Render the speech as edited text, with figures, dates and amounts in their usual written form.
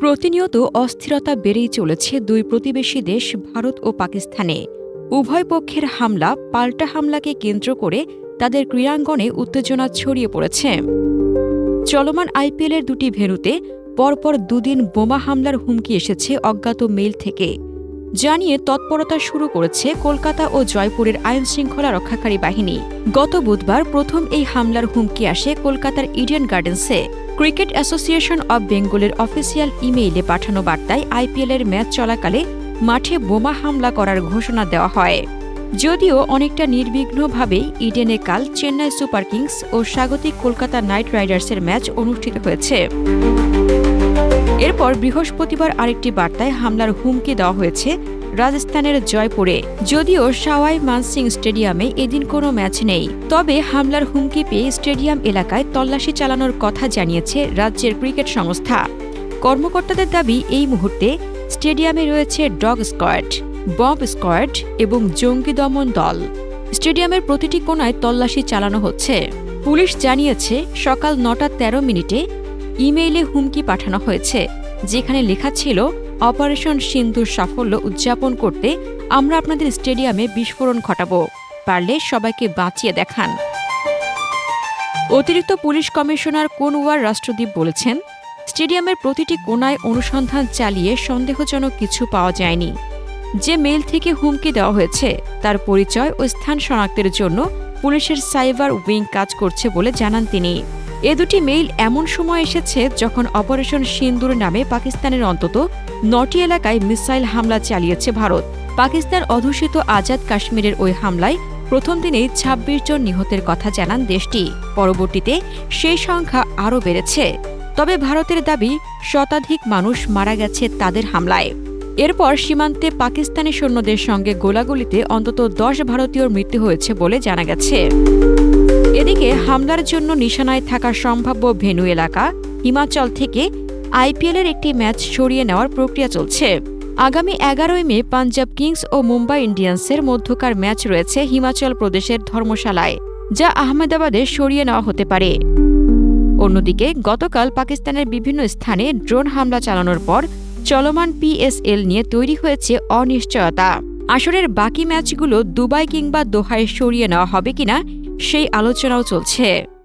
প্রতিনিয়ত অস্থিরতা বেড়েই চলেছে দুই প্রতিবেশী দেশ ভারত ও পাকিস্তানে। উভয় পক্ষের হামলা পাল্টা হামলাকে কেন্দ্র করে তাদের ক্রীড়াঙ্গনে উত্তেজনা ছড়িয়ে পড়েছে। চলমান আইপিএলের দুটি ভেন্যুতে পরপর দুদিন বোমা হামলার হুমকি এসেছে অজ্ঞাত মেইল থেকে, জানিয়ে তৎপরতা শুরু করেছে কলকাতা ও জয়পুরের আইনশৃঙ্খলা রক্ষাকারী বাহিনী। গত বুধবার প্রথম এই হামলার হুমকি আসে কলকাতার ইডেন গার্ডেন্সে। ক্রিকেট অ্যাসোসিয়েশন অব বেঙ্গলের অফিসিয়াল ইমেইলে পাঠানো বার্তায় আইপিএলের ম্যাচ চলাকালে মাঠে বোমা হামলা করার ঘোষণা দেওয়া হয়। যদিও অনেকটা নির্বিঘ্নভাবেই ইডেনে কাল চেন্নাই সুপার কিংস ও স্বাগতিক কলকাতা নাইট রাইডার্সের ম্যাচ অনুষ্ঠিত হয়েছে। এরপর বৃহস্পতিবার আরেকটি বার্তায় হামলার হুমকি দেওয়া হয়েছে রাজস্থানের জয়পুরে। যদিও সাওয়াই মানসিং স্টেডিয়ামে এদিন কোনো ম্যাচ নেই, তবে হামলার হুমকি পেয়ে স্টেডিয়াম এলাকায় তল্লাশি চালানোর কথা জানিয়েছে রাজ্যের ক্রিকেট সংস্থা। কর্মকর্তাদের দাবি, এই মুহূর্তে স্টেডিয়ামে রয়েছে ডগ স্কোয়াড, বম্ব স্কোয়াড এবং জঙ্গি দমন দল। স্টেডিয়ামের প্রতিটি কোণায় তল্লাশি চালানো হচ্ছে। পুলিশ জানিয়েছে সকাল ৯:১৩ ইমেইলে হুমকি পাঠানো হয়েছে, যেখানে লেখা ছিল, অপারেশন সিন্ধুর সাফল্য উদযাপন করতে আমরা আপনাদের স্টেডিয়ামে বিস্ফোরণ ঘটাবো, পারলে সবাইকে বাঁচিয়ে দেখান। অতিরিক্ত পুলিশ কমিশনার কুনওয়ার রাষ্ট্রদীপ বলেছেন, স্টেডিয়ামের প্রতিটি কোণায় অনুসন্ধান চালিয়ে সন্দেহজনক কিছু পাওয়া যায়নি। যে মেইল থেকে হুমকি দেওয়া হয়েছে তার পরিচয় ও স্থান শনাক্তের জন্য পুলিশের সাইবার উইং কাজ করছে বলে জানান তিনি। এ দুটি মেইল এমন সময় এসেছে যখন অপারেশন সিন্দুর নামে পাকিস্তানের অন্তত ৯টি এলাকায় মিসাইল হামলা চালিয়েছে ভারত। পাকিস্তান অধ্যুষিত আজাদ কাশ্মীরের ওই হামলায় প্রথম দিনেই ২৬ জন নিহতের কথা জানান দেশটি। পরবর্তীতে সেই সংখ্যা আরও বেড়েছে। তবে ভারতের দাবি, শতাধিক মানুষ মারা গেছে তাদের হামলায়। এরপর সীমান্তে পাকিস্তানি সৈন্যদের সঙ্গে গোলাগুলিতে অন্তত ১০ ভারতীয়র মৃত্যু হয়েছে বলে জানা গেছে। এদিকে হামলার জন্য নিশানায় থাকা সম্ভাব্য ভেন্যু এলাকা হিমাচল থেকে আইপিএলের একটি ম্যাচ সরিয়ে নেওয়ার প্রক্রিয়া চলছে। আগামী ১১ মে পাঞ্জাব কিংস ও মুম্বাই ইন্ডিয়ান্সের মধ্যকার ম্যাচ রয়েছে হিমাচল প্রদেশের ধর্মশালায়, যা আহমেদাবাদে সরিয়ে নেওয়া হতে পারে। অন্যদিকে গতকাল পাকিস্তানের বিভিন্ন স্থানে ড্রোন হামলা চালানোর পর চলমান পিএসএল নিয়ে তৈরি হয়েছে অনিশ্চয়তা। আসরের বাকি ম্যাচগুলো দুবাই কিংবা দোহায় সরিয়ে নেওয়া হবে কিনা সেই আলোচনাও চলছে।